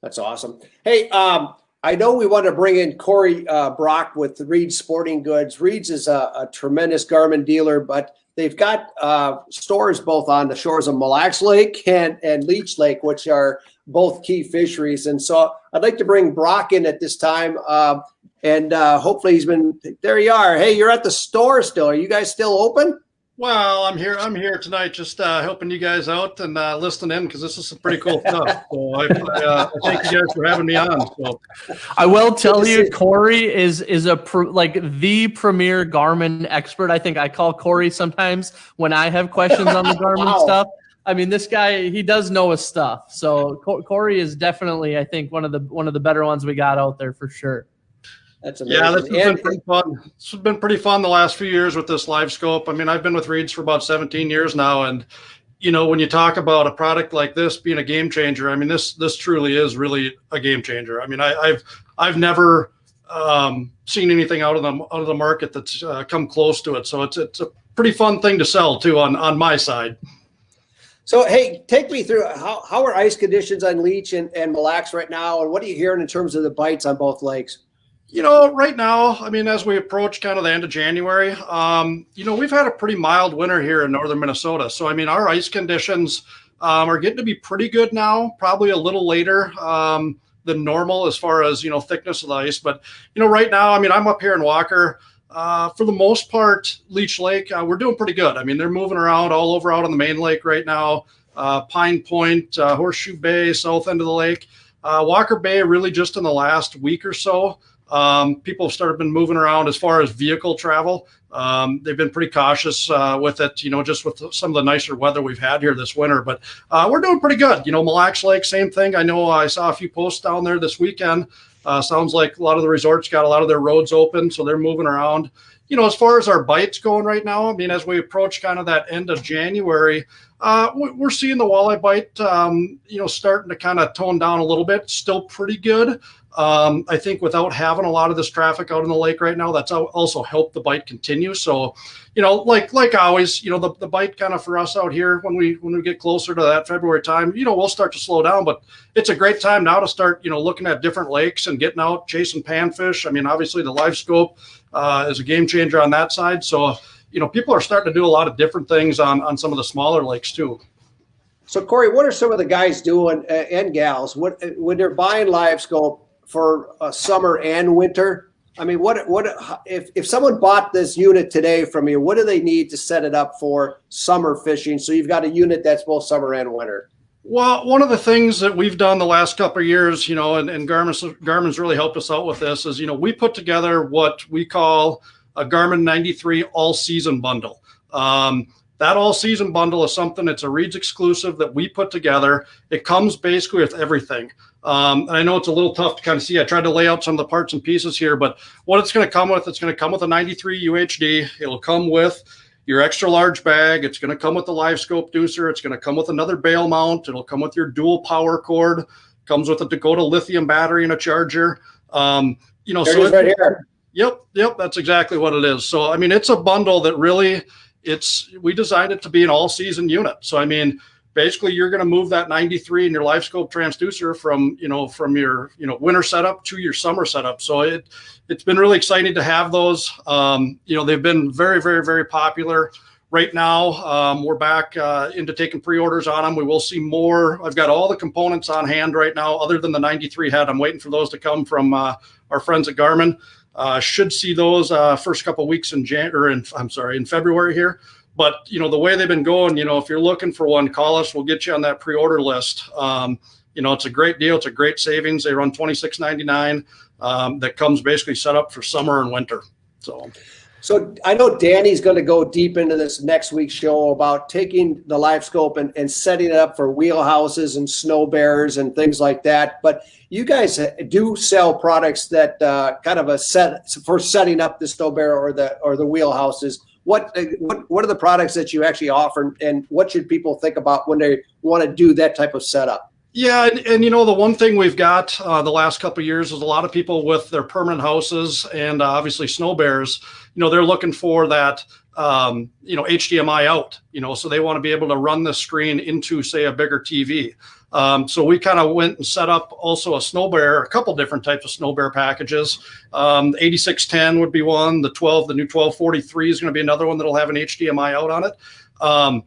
Speaker 2: That's awesome. Hey, I know we want to bring in Cory Brock with Reed's Sporting Goods. Reed's is a tremendous Garmin dealer, but they've got stores both on the shores of Mille Lacs Lake and Leech Lake, which are both key fisheries. And so I'd like to bring Brock in at this time. And hopefully he's been, there you are. Hey, you're at the store still. Are you guys still open?
Speaker 5: Well, I'm here tonight, just helping you guys out and listening in, because this is some pretty cool stuff. So I thank you guys for having me on. So
Speaker 3: I will tell you, Cory is the premier Garmin expert. I think I call Cory sometimes when I have questions on the Garmin stuff. I mean, this guy, he does know his stuff. So Cory is definitely, I think, one of the better ones we got out there for sure.
Speaker 2: That's amazing.
Speaker 5: Yeah, this has been pretty fun. This has been pretty fun the last few years with this Livescope. I mean, I've been with Reed's for about 17 years now, and when you talk about a product like this being a game changer, I mean, this truly is really a game changer. I mean, I've never seen anything out of the market that's come close to it. So it's a pretty fun thing to sell too on my side.
Speaker 2: So, hey, take me through how are ice conditions on Leech and Mille Lacs right now, and what are you hearing in terms of the bites on both lakes?
Speaker 5: Right now, I mean, as we approach kind of the end of January, we've had a pretty mild winter here in northern Minnesota. So, I mean, our ice conditions are getting to be pretty good now, probably a little later than normal as far as, thickness of the ice. But, right now, I mean, I'm up here in Walker. For the most part, Leech Lake, we're doing pretty good. I mean, they're moving around all over out on the main lake right now. Pine Point, Horseshoe Bay, south end of the lake. Walker Bay, really just in the last week or so. People have started been moving around as far as vehicle travel. They've been pretty cautious with it, just with some of the nicer weather we've had here this winter. But we're doing pretty good. Mille Lacs Lake, same thing. I know I saw a few posts down there this weekend. Sounds like a lot of the resorts got a lot of their roads open, so they're moving around. As far as our bites going right now, I mean, as we approach kind of that end of January, we're seeing the walleye bite, starting to kind of tone down a little bit. Still pretty good. I think without having a lot of this traffic out in the lake right now, that's also helped the bite continue. So, like always, the bite kind of for us out here when we get closer to that February time, we'll start to slow down. But it's a great time now to start, looking at different lakes and getting out chasing panfish. I mean, obviously the Livescope is a game changer on that side. So, people are starting to do a lot of different things on some of the smaller lakes too.
Speaker 2: So, Cory, what are some of the guys doing and gals when they're buying Livescope for summer and winter? I mean, what if someone bought this unit today from you, what do they need to set it up for summer fishing? So you've got a unit that's both summer and winter.
Speaker 5: Well, one of the things that we've done the last couple of years, and Garmin's really helped us out with this is, we put together what we call a Garmin 93 all-season bundle. That all-season bundle is something that's a Reed's exclusive that we put together. It comes basically with everything. And I know it's a little tough to kind of see. I tried to lay out some of the parts and pieces here, but what it's going to come with, it's going to come with a 93 UHD. It'll come with your extra large bag. It's going to come with the Livescope deucer. It's going to come with another bail mount. It'll come with your dual power cord. Comes with a Dakota lithium battery and a charger.
Speaker 2: So it's right here.
Speaker 5: Yep. That's exactly what it is. So, I mean, it's a bundle that really we designed it to be an all season unit. So, I mean, basically you're going to move that 93 in your Livescope transducer from your, winter setup to your summer setup. So it's been really exciting to have those. They've been very, very, very popular right now. We're back into taking pre-orders on them. We will see more. I've got all the components on hand right now, other than the 93 head. I'm waiting for those to come from our friends at Garmin. Should see those first couple of weeks in February here. But, the way they've been going, if you're looking for one, call us. We'll get you on that pre-order list. It's a great deal. It's a great savings. They run $26.99. That comes basically set up for summer and winter.
Speaker 2: So I know Danny's going to go deep into this next week's show about taking the Livescope and setting it up for wheelhouses and snow bears and things like that. But you guys do sell products that kind of a set for setting up the snow bear or the wheelhouses. What are the products that you actually offer, and what should people think about when they want to do that type of setup?
Speaker 5: Yeah, and the one thing we've got the last couple of years is a lot of people with their permanent houses and obviously snow bears, they're looking for that, HDMI out, so they want to be able to run the screen into, say, a bigger TV. So we kind of went and set up also a snow bear, a couple different types of snow bear packages. The 8610 would be one. The new 1243 is going to be another one that'll have an HDMI out on it. And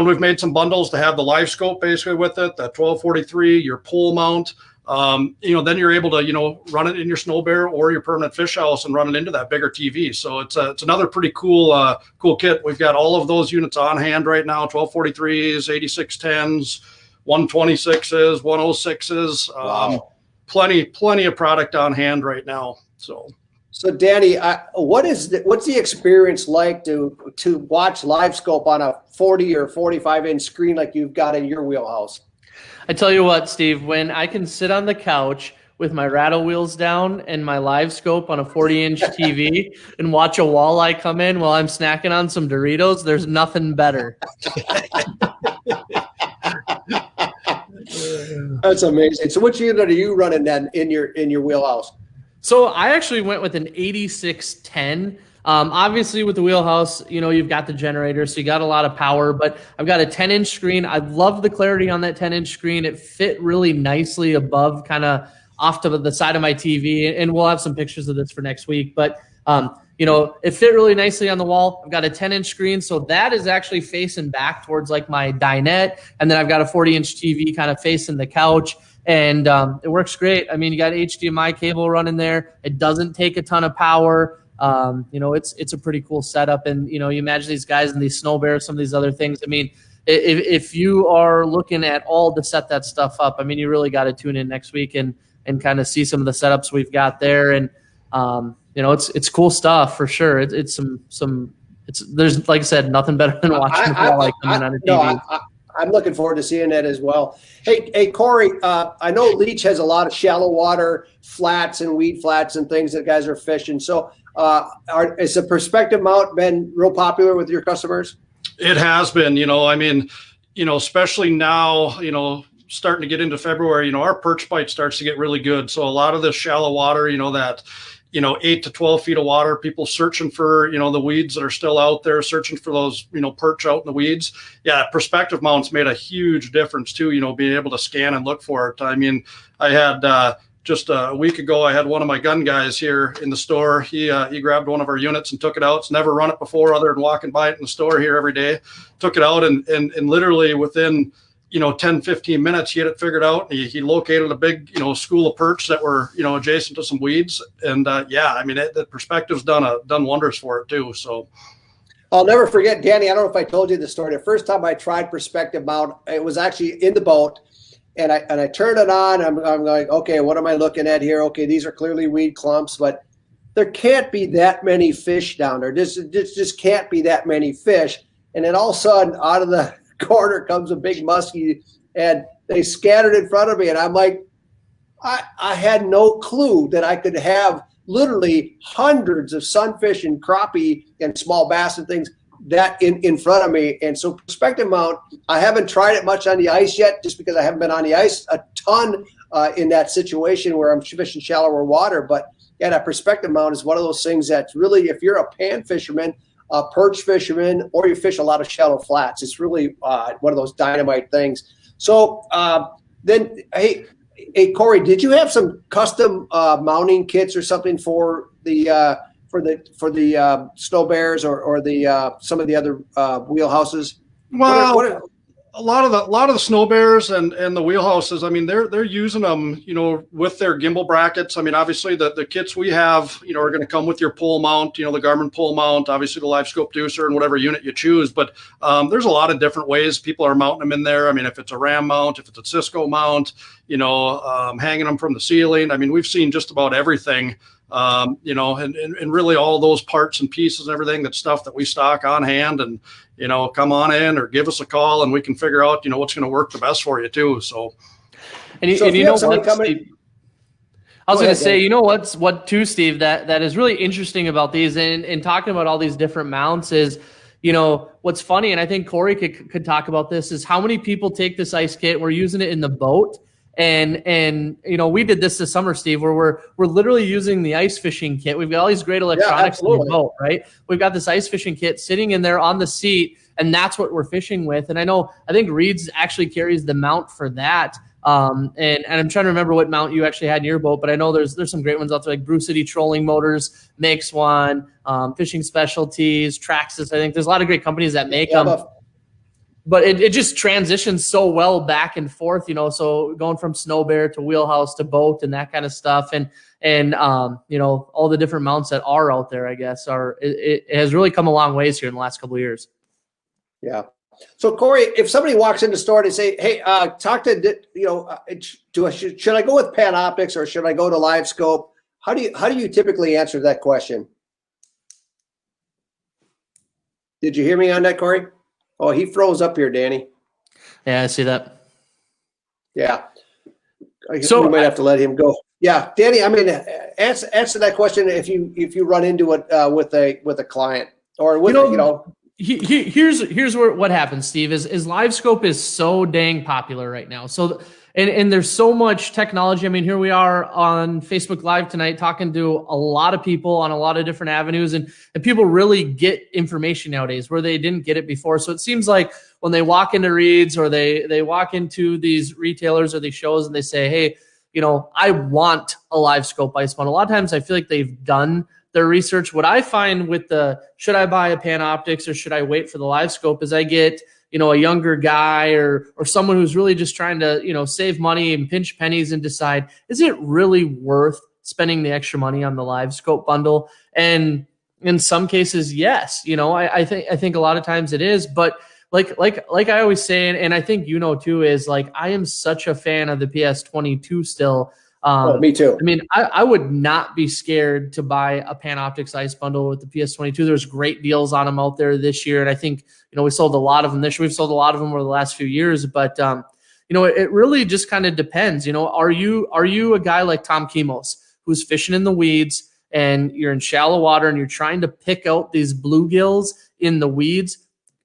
Speaker 5: we've made some bundles to have the Livescope basically with it, that 1243, your pole mount. Then you're able to, run it in your snow bear or your permanent fish house and run it into that bigger TV. So it's another pretty cool kit. We've got all of those units on hand right now, 1243s, 8610s, 126s, 106s,
Speaker 2: Wow.
Speaker 5: Plenty of product on hand right now.
Speaker 2: So Danny, what's the experience like to watch Livescope on a 40 or 45-inch screen like you've got in your wheelhouse?
Speaker 3: I tell you what, Steve, when I can sit on the couch with my rattle wheels down and my Livescope on a 40-inch TV and watch a walleye come in while I'm snacking on some Doritos, there's nothing better.
Speaker 2: That's amazing. So which unit are you running then in your wheelhouse?
Speaker 3: So I actually went with an 8610. Obviously with the wheelhouse, you've got the generator, so you got a lot of power, but I've got a 10-inch screen. I love the clarity on that 10-inch screen. It fit really nicely above, kind of off to the side of my TV, and we'll have some pictures of this for next week. But, it fit really nicely on the wall. I've got a 10-inch screen, so that is actually facing back towards like my dinette, and then I've got a 40-inch TV kind of facing the couch. And it works great. I mean, you got HDMI cable running there. It doesn't take a ton of power. It's a pretty cool setup. And, you imagine these guys in these snow bears, some of these other things. I mean, if you are looking at all to set that stuff up, I mean, you really got to tune in next week and kind of see some of the setups we've got there. And, it's cool stuff for sure. There's, like I said, nothing better than watching the walleye come in on a TV.
Speaker 2: I'm looking forward to seeing that as well. Hey, Cory, I know Leech has a lot of shallow water flats and weed flats and things that guys are fishing. So has the perspective mount been real popular with your customers?
Speaker 5: It has been, especially now, starting to get into February, our perch bite starts to get really good. So a lot of the shallow water, that 8 to 12 feet of water, people searching for, the weeds that are still out there, searching for those, perch out in the weeds. Yeah, perspective mounts made a huge difference too, being able to scan and look for it. I mean, I had just a week ago, I had one of my gun guys here in the store. He grabbed one of our units and took it out. It's never run it before other than walking by it in the store here every day. Took it out and literally within 10, 15 minutes, he had it figured out. He located a big, school of perch that were, adjacent to some weeds. And the perspective's done wonders for it too. So
Speaker 2: I'll never forget, Danny, I don't know if I told you the story. The first time I tried perspective mount, it was actually in the boat. And I turned it on. I'm like, okay, what am I looking at here? Okay, these are clearly weed clumps, but there can't be that many fish down there. Just can't be that many fish. And then all of a sudden, out of the corner comes a big muskie, and they scattered in front of me. And I'm like, I had no clue that I could have literally hundreds of sunfish and crappie and small bass and things that in front of me. And so perspective mount, I haven't tried it much on the ice yet, just because I haven't been on the ice a ton in that situation where I'm fishing shallower water. But yeah, that perspective mount is one of those things that's really, if you're a pan fisherman, a perch fisherman, or you fish a lot of shallow flats, it's really one of those dynamite things. So then, hey, Cory, did you have some custom mounting kits or something for the snow bears or the some of the other wheelhouses?
Speaker 5: Well, a lot of the snow bears and the wheelhouses, I mean, they're using them, with their gimbal brackets. I mean, obviously the kits we have, are going to come with your pole mount, the Garmin pole mount, obviously the Livescope deucer and whatever unit you choose. But there's a lot of different ways people are mounting them in there. I mean, if it's a ram mount, if it's a Cisco mount, hanging them from the ceiling. I mean, we've seen just about everything. And really all those parts and pieces and everything, that stuff that we stock on hand, and, come on in or give us a call and we can figure out, what's going to work the best for you too. So,
Speaker 3: I was going to say, what too, Steve, that is really interesting about these and talking about all these different mounts is, what's funny, and I think Cory could talk about this, is how many people take this ice kit, we're using it in the boat, And you know, we did this summer, Steve, where we're literally using the ice fishing kit. We've got all these great electronics in the boat, right? We've got this ice fishing kit sitting in there on the seat, and that's what we're fishing with. And I think Reed's actually carries the mount for that. And I'm trying to remember what mount you actually had in your boat, but I know there's some great ones out there, like Brew City Trolling Motors makes one, Fishing Specialties, Traxxas. I think there's a lot of great companies that make them. But it just transitions so well back and forth, you know, so going from Snow Bear to Wheelhouse to boat and that kind of stuff. And you know, all the different mounts that are out there, I guess, it has really come a long ways here in the last couple of years.
Speaker 2: Yeah. So Cory, if somebody walks in the store and say, hey, talk to, you know, should I go with Panoptix or should I go to Livescope? How do you typically answer that question? Did you hear me on that, Cory? Oh, he froze up here, Danny.
Speaker 3: Yeah, I see that.
Speaker 2: Yeah. So we might have to let him go. Yeah, Danny. I mean, answer that question if you run into it with a client or with you know.
Speaker 3: Here's what happens, Steve. Is Livescope is so dang popular right now. So and there's so much technology. I mean, here we are on Facebook Live tonight talking to a lot of people on a lot of different avenues, and people really get information nowadays where they didn't get it before. So it seems like when they walk into Reed's or they walk into these retailers or these shows and they say, hey, you know, I want a Livescope ice bundle. A lot of times I feel like they've done their research. What I find with should I buy a Panoptix or should I wait for the Livescope is I get, you know, a younger guy or someone who's really just trying to, you know, save money and pinch pennies and decide, is it really worth spending the extra money on the Livescope bundle? And in some cases, yes, you know, I think a lot of times it is, but like I always say, and I think, you know, too, is like, I am such a fan of the PS22 still.
Speaker 2: Me too.
Speaker 3: I mean, I would not be scared to buy a Panoptix ice bundle with the PS22. There's great deals on them out there this year. And I think, you know, we sold a lot of them this year. We've sold a lot of them over the last few years, but, you know, it really just kind of depends. You know, are you a guy like Tom Kemos who's fishing in the weeds and you're in shallow water and you're trying to pick out these bluegills in the weeds?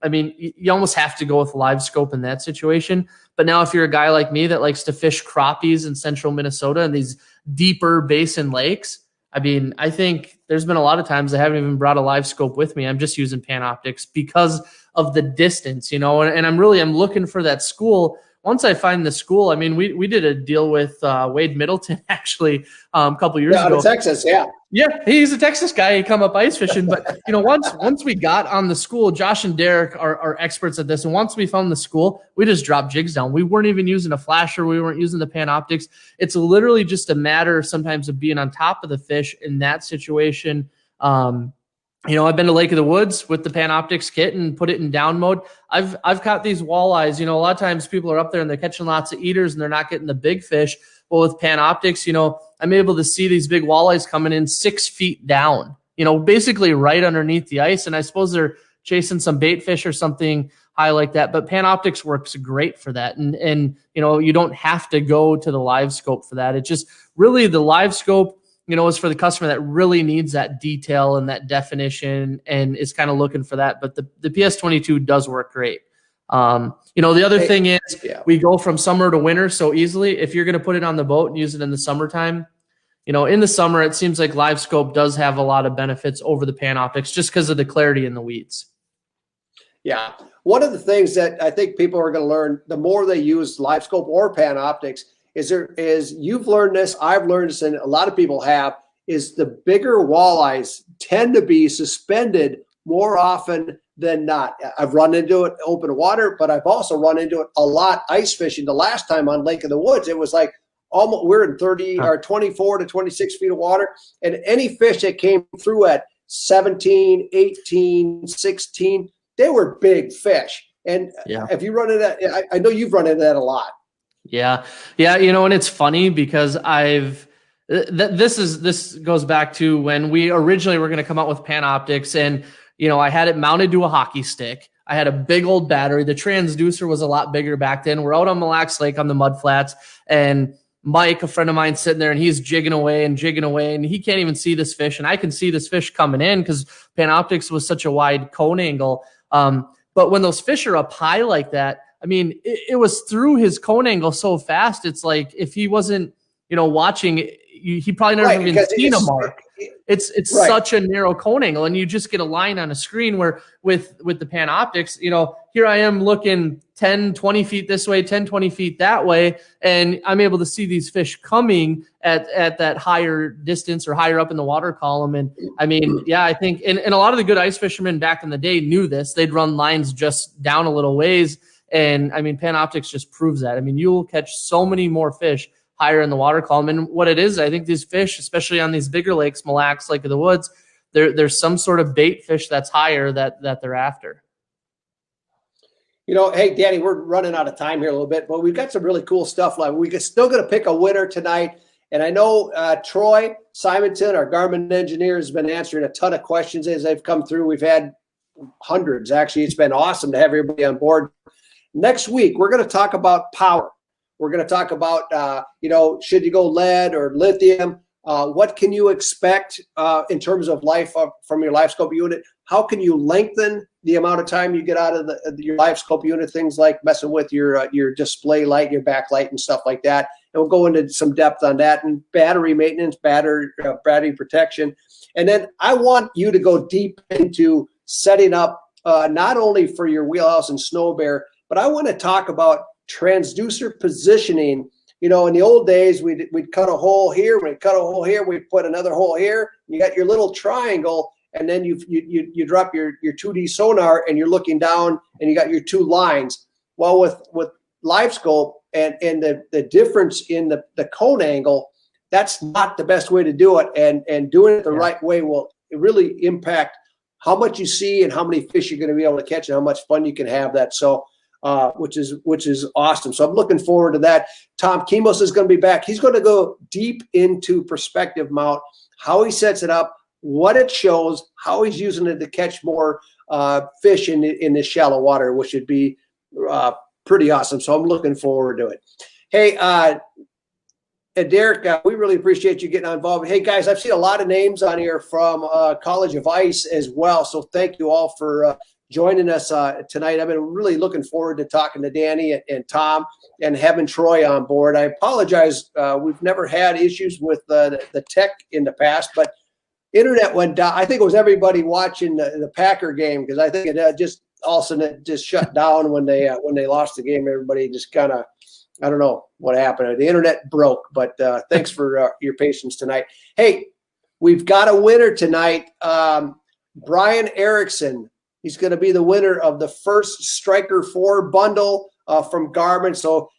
Speaker 3: I mean, you almost have to go with Livescope in that situation. But now if you're a guy like me that likes to fish crappies in central Minnesota and these deeper basin lakes, I mean, I think there's been a lot of times I haven't even brought a Livescope with me. I'm just using Panoptix because of the distance, you know, and I'm looking for that school. Once I find the school, I mean, we did a deal with Wade Middleton actually a couple years ago.
Speaker 2: Out of Texas, yeah.
Speaker 3: Yeah, he's a Texas guy. He come up ice fishing, but you know, once we got on the school, Josh and Derek are experts at this. And once we found the school, we just dropped jigs down. We weren't even using a flasher. We weren't using the Panoptix. It's literally just a matter sometimes of being on top of the fish in that situation. You know, I've been to Lake of the Woods with the Panoptix kit and put it in down mode. I've caught these walleyes. You know, a lot of times people are up there and they're catching lots of eaters and they're not getting the big fish. Well, with Panoptix, you know, I'm able to see these big walleyes coming in 6 feet down, you know, basically right underneath the ice. And I suppose they're chasing some bait fish or something high like that. But Panoptix works great for that. And you know, you don't have to go to the Livescope for that. It's just really the Livescope, you know, is for the customer that really needs that detail and that definition and is kind of looking for that. But the PS22 does work great. You know, the other thing is we go from summer to winter so easily. If you're going to put it on the boat and use it in the summertime, you know, in the summer, it seems like Livescope does have a lot of benefits over the Panoptix just because of the clarity in the weeds.
Speaker 2: Yeah. One of the things that I think people are going to learn the more they use Livescope or Panoptix is you've learned this, I've learned this, and a lot of people have, is the bigger walleyes tend to be suspended more often than not. I've run into it open water, but I've also run into it a lot ice fishing. The last time on Lake of the Woods, it was like almost we're in 30 or 24 to 26 feet of water, and any fish that came through at 17, 18, 16, they were big fish. And if you run into that, I know you've run into that a lot.
Speaker 3: Yeah. You know, and it's funny because this goes back to when we originally were going to come out with Panoptix, and you know, I had it mounted to a hockey stick. I had a big old battery. The transducer was a lot bigger back then. We're out on Mille Lacs Lake on the mud flats, and Mike, a friend of mine, sitting there, and he's jigging away, and he can't even see this fish, and I can see this fish coming in because Panoptix was such a wide cone angle. But when those fish are up high like that, I mean, it was through his cone angle so fast. It's like if he wasn't, watching, he probably never even seen a mark. It's
Speaker 2: right.
Speaker 3: Such a narrow cone angle, and you just get a line on a screen where with the Panoptix, here I am looking 10, 20 feet this way, 10, 20 feet that way, and I'm able to see these fish coming at that higher distance or higher up in the water column. And I mean, yeah, I think, and a lot of the good ice fishermen back in the day knew this. They'd run lines just down a little ways, and I mean, Panoptix just proves that. I mean, you will catch so many more fish higher in the water column. And what it is, I think these fish, especially on these bigger lakes, Mille Lacs, Lake of the Woods, there's some sort of bait fish that's higher that they're after.
Speaker 2: Hey, Danny, we're running out of time here a little bit, but we've got some really cool stuff left. We're still going to pick a winner tonight. And I know Troy Simonton, our Garmin engineer, has been answering a ton of questions as they've come through. We've had hundreds. Actually, it's been awesome to have everybody on board. Next week, we're going to talk about power. We're going to talk about, should you go lead or lithium? What can you expect in terms of life from your LiveScope unit? How can you lengthen the amount of time you get out of your LiveScope unit? Things like messing with your display light, your backlight, and stuff like that. And we'll go into some depth on that, and battery maintenance, battery protection. And then I want you to go deep into setting up not only for your Wheelhouse and Snow Bear, but I want to talk about transducer positioning. In the old days, we'd cut a hole here, we'd cut a hole here, we'd put another hole here. You got your little triangle, and then you drop your 2D sonar, and you're looking down, and you got your two lines. Well, with LiveScope and the difference in the cone angle, that's not the best way to do it. And doing it the right way will really impact how much you see and how many fish you're going to be able to catch and how much fun you can have that. So. Which is awesome. So I'm looking forward to that. Tom Kemos is going to be back. He's going to go deep into perspective mount, how he sets it up, what it shows, how he's using it to catch more fish in this shallow water, which would be pretty awesome. So I'm looking forward to it. Hey, Derek, we really appreciate you getting involved. Hey, guys, I've seen a lot of names on here from College of Ice as well. So thank you all for joining us tonight. I've been really looking forward to talking to Danny and Tom and having Troy on board. I apologize. We've never had issues with the tech in the past, but internet went down. I think it was everybody watching the Packer game, because I think it just all of a sudden it just shut down when they lost the game. Everybody just kind of, I don't know what happened. The internet broke, but thanks for your patience tonight. Hey, we've got a winner tonight. Brian Erickson. He's going to be the winner of the first Striker 4 bundle from Garmin. So,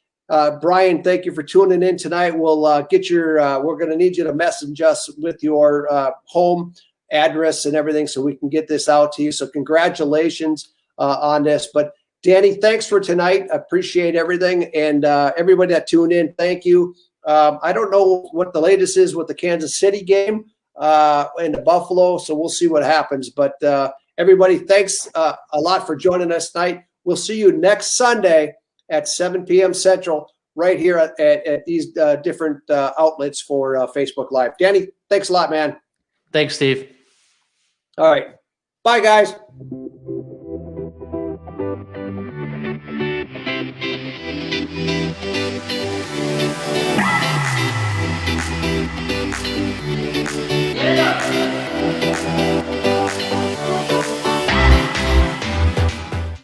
Speaker 2: Brian, thank you for tuning in tonight. We'll get your. We're going to need you to message us with your home address and everything, so we can get this out to you. So, congratulations on this. But Danny, thanks for tonight. I appreciate everything, and everybody that tuned in, thank you. I don't know what the latest is with the Kansas City game and the Buffalo, so we'll see what happens. But everybody, thanks a lot for joining us tonight. We'll see you next Sunday at 7 p.m. Central right here at these different outlets for Facebook Live. Danny, thanks a lot, man.
Speaker 3: Thanks, Steve.
Speaker 2: All right. Bye, guys.